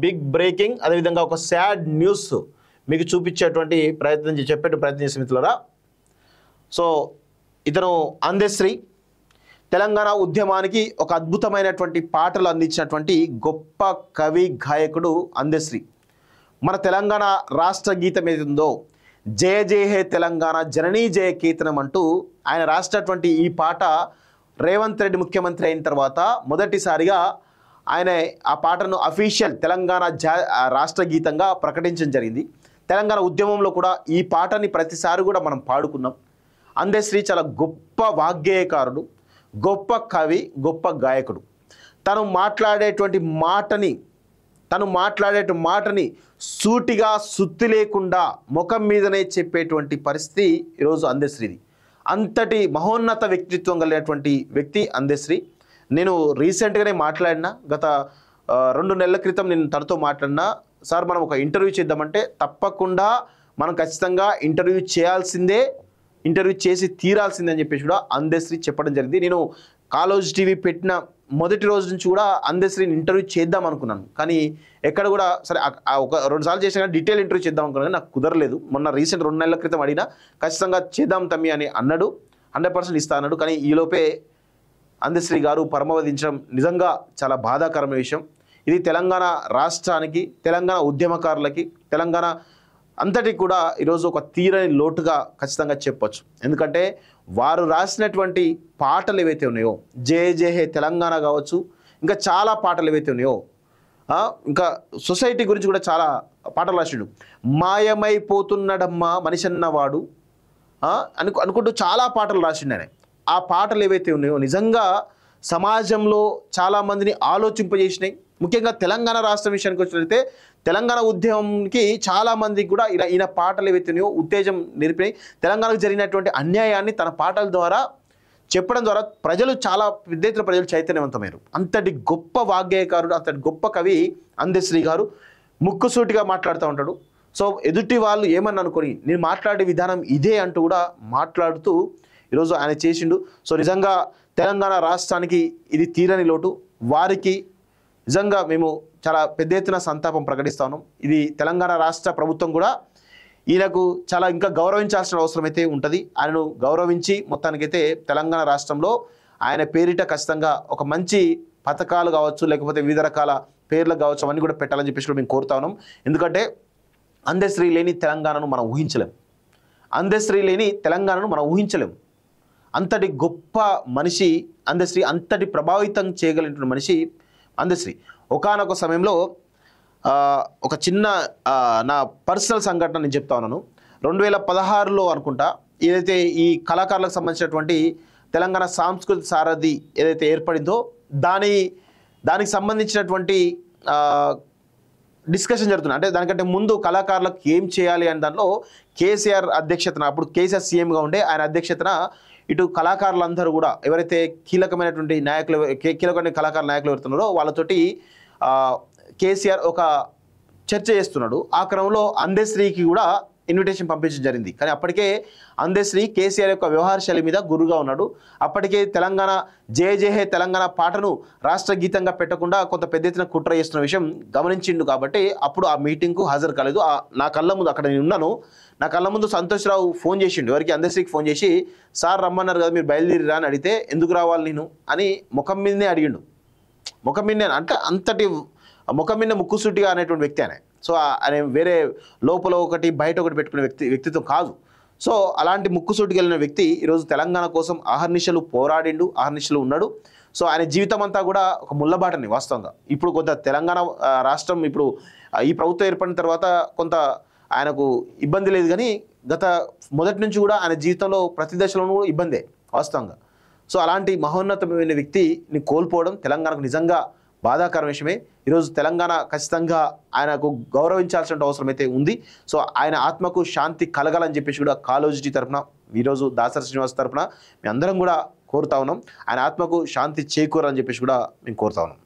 Big breaking అదేవిధంగా ఒక sad news మీకు చూపించేటువంటి ప్రయత్నం చేసే మిత్రులారా. సో ఇతను అందశ్రీ తెలంగాణ ఉద్యమానికి ఒక అద్భుతమైనటువంటి పాటలు అందించినటువంటి గొప్ప కవి గాయకుడు అందశ్రీ. మన తెలంగాణ రాష్ట్ర గీతం ఏదుందో జయ జయ హే తెలంగాణ జననీ జయ కీర్తనం అంటూ ఆయన రాసినటువంటి ఈ పాట రేవంత్ రెడ్డి ముఖ్యమంత్రి అయిన తర్వాత మొదటిసారిగా ఆయన ఆ పాటను అఫీషియల్ తెలంగాణ రాష్ట్ర గీతంగా ప్రకటించడం జరిగింది. తెలంగాణ ఉద్యమంలో కూడా ఈ పాటని ప్రతిసారి కూడా మనం పాడుకున్నాం. అందశ్రీ చాలా గొప్ప వాగ్గేయకారుడు, గొప్ప కవి, గొప్ప గాయకుడు. తను మాట్లాడేటువంటి మాటని సూటిగా సుత్తి లేకుండా ముఖం మీదనే చెప్పేటువంటి పరిస్థితి ఈరోజు అందశ్రీది. అంతటి మహోన్నత వ్యక్తిత్వం కలిగినటువంటి వ్యక్తి అందశ్రీ. నేను రీసెంట్గానే మాట్లాడినా, గత 2 నెలల క్రితం నేను తనతో మాట్లాడినా, సార్ మనం ఒక ఇంటర్వ్యూ చేద్దామంటే తప్పకుండా మనం ఖచ్చితంగా ఇంటర్వ్యూ చేసి తీరాల్సిందే అని చెప్పేసి కూడా అందశ్రీ చెప్పడం జరిగింది. నేను కాలేజ్ టీవీ పెట్టిన మొదటి రోజు నుంచి కూడా అందశ్రీని ఇంటర్వ్యూ చేద్దాం అనుకున్నాను, కానీ ఎక్కడ కూడా సరే ఒక 2 సార్లు చేసినా డీటెయిల్ ఇంటర్వ్యూ చేద్దాం అనుకున్నాను, నాకు కుదరలేదు. మొన్న రీసెంట్ 2 నెలల క్రితం అడిగినా ఖచ్చితంగా చేద్దాం తమ్మి అని అన్నాడు, 100% ఇస్తా అన్నాడు. కానీ ఈలోపే అందశ్రీ గారు పరమవదించడం నిజంగా చాలా బాధాకరమైన విషయం. ఇది తెలంగాణ రాష్ట్రానికి, తెలంగాణ ఉద్యమకారులకి, తెలంగాణ అంతటికి కూడా ఈరోజు ఒక తీరని లోటుగా ఖచ్చితంగా చెప్పొచ్చు. ఎందుకంటే వారు రాసినటువంటి పాటలు ఏవైతే ఉన్నాయో, జయ జయ హే తెలంగాణ కావచ్చు, ఇంకా చాలా పాటలు ఏవైతే ఉన్నాయో, ఇంకా సొసైటీ గురించి కూడా చాలా పాటలు రాసిండు. మాయమైపోతున్నాడమ్మా మనిషి అన్నవాడు అనుకుంటూ చాలా పాటలు రాసిండు ఆయన. ఆ పాటలు ఏవైతే ఉన్నాయో నిజంగా సమాజంలో చాలామందిని ఆలోచింపజేసినాయి. ముఖ్యంగా తెలంగాణ రాష్ట్రం విషయానికి వచ్చినట్లయితే తెలంగాణ ఉద్యమంకి చాలామందికి కూడా ఈయన పాటలు ఏవైతే ఉన్నాయో ఉత్తేజం నిలిపినాయి. తెలంగాణకు జరిగినటువంటి అన్యాయాన్ని తన పాటల ద్వారా చెప్పడం ద్వారా ప్రజలు చాలా పెద్ద ఎత్తున ప్రజలు చైతన్యవంతమయ్యారు. అంతటి గొప్ప వాగ్గేయకారుడు, అంతటి గొప్ప కవి అందశ్రీ గారు. ముక్కుసూటిగా మాట్లాడుతూ ఉంటాడు. సో ఎదుటి వాళ్ళు ఏమని అనుకొని నేను మాట్లాడే విధానం ఇదే అంటూ కూడా మాట్లాడుతూ ఈరోజు ఆయన చేసిండు. సో నిజంగా తెలంగాణ రాష్ట్రానికి ఇది తీరని లోటు. వారికి నిజంగా మేము చాలా పెద్ద ఎత్తున సంతాపం ప్రకటిస్తాను. ఇది తెలంగాణ రాష్ట్ర ప్రభుత్వం కూడా ఈయనకు చాలా ఇంకా గౌరవించాల్సిన అవసరం అయితే ఉంటుంది. ఆయనను గౌరవించి మొత్తానికైతే తెలంగాణ రాష్ట్రంలో ఆయన పేరిట ఖచ్చితంగా ఒక మంచి పథకాలు కావచ్చు, లేకపోతే వివిధ రకాల పేర్లు కావచ్చు, అవన్నీ కూడా పెట్టాలని చెప్పేసి కూడా మేము కోరుతా ఉన్నాం. ఎందుకంటే అందశ్రీ లేని తెలంగాణను మనం ఊహించలేం. అందశ్రీ లేని తెలంగాణను మనం ఊహించలేం. అంతటి గొప్ప మనిషి అందశ్రీ, అంతటి ప్రభావితం చేయగలిగిన మనిషి అందశ్రీ. ఒకానొక సమయంలో ఒక చిన్న నా పర్సనల్ సంఘటన నేను చెప్తా ఉన్నాను. 2016లో అనుకుంటా ఏదైతే ఈ కళాకారులకు సంబంధించినటువంటి తెలంగాణ సాంస్కృతిక సారథి ఏదైతే ఏర్పడిందో దానికి సంబంధించినటువంటి డిస్కషన్ జరుగుతుంది. అంటే దానికంటే ముందు కళాకారులకు ఏం చేయాలి అనే దానిలో కేసీఆర్ అధ్యక్షతన, అప్పుడు కేసీఆర్ సీఎంగా ఉండే ఆయన అధ్యక్షతన ఇటు కళాకారులందరూ కూడా ఎవరైతే కీలకమైనటువంటి కళాకారుల నాయకులు ఎవరుతున్నారో వాళ్ళతోటి కేసీఆర్ ఒక చర్చ చేస్తున్నాడు. ఆ క్రమంలో అందశ్రీకి కూడా ఇన్విటేషన్ పంపించడం జరిగింది. కానీ అప్పటికే అందశ్రీ కేసీఆర్ యొక్క వ్యవహార శైలి మీద గురుగా ఉన్నాడు. అప్పటికే తెలంగాణ జయ జయ హే తెలంగాణ పాటను రాష్ట్ర గీతంగా పెట్టకుండా కొంత పెద్ద ఎత్తున కుట్ర చేస్తున్న విషయం గమనించిండు. కాబట్టి అప్పుడు ఆ మీటింగ్కు హాజరు కాలేదు. నా కళ్ళ ముందు అక్కడ నేను ఉన్నాను. నా కళ్ళ ముందు సంతోష్ రావు ఫోన్ చేసిండు, ఎవరికి అందశ్రీకి ఫోన్ చేసి, సార్ రమ్మన్నారు కదా మీరు బయలుదేరిరా అని అడిగితే, ఎందుకు రావాలి నేను అని ముఖం మీదనే అడిగిండు. ముఖం మీదనే అంటే అంతటి ముఖం మీద ముక్కుసూటిగా అనేటువంటి వ్యక్తి ఆయన. సో ఆయన వేరే లోపల ఒకటి బయట ఒకటి పెట్టుకునే వ్యక్తిత్వం కాదు. సో అలాంటి ముక్కుసూటికి వెళ్ళిన వ్యక్తి ఈరోజు తెలంగాణ కోసం అహర్నిశలు పోరాడిండు, అహర్నిశలు ఉన్నాడు. సో ఆయన జీవితం అంతా కూడా ఒక ముళ్ళబాటని వాస్తవంగా. ఇప్పుడు కొంత తెలంగాణ రాష్ట్రం ఇప్పుడు ఈ ప్రభుత్వం ఏర్పడిన తర్వాత కొంత ఆయనకు ఇబ్బంది లేదు, కానీ గత మొదటి నుంచి కూడా ఆయన జీవితంలో ప్రతి దశలోనూ ఇబ్బందే వాస్తవంగా. సో అలాంటి మహోన్నతమైన వ్యక్తిని కోల్పోవడం తెలంగాణకు నిజంగా బాధాకర విషయమే. ఈరోజు తెలంగాణ ఖచ్చితంగా ఆయనకు గౌరవించాల్సిన అవసరం అయితే ఉంది. సో ఆయన ఆత్మకు శాంతి కలగాలని చెప్పేసి కూడా కాలేజీ తరఫున, ఈరోజు దాసరి శ్రీనివాస్ తరఫున మేము అందరం కూడా కోరుతా ఉన్నాం. ఆయన ఆత్మకు శాంతి చేకూరాలని చెప్పేసి కూడా మేము కోరుతా ఉన్నాం.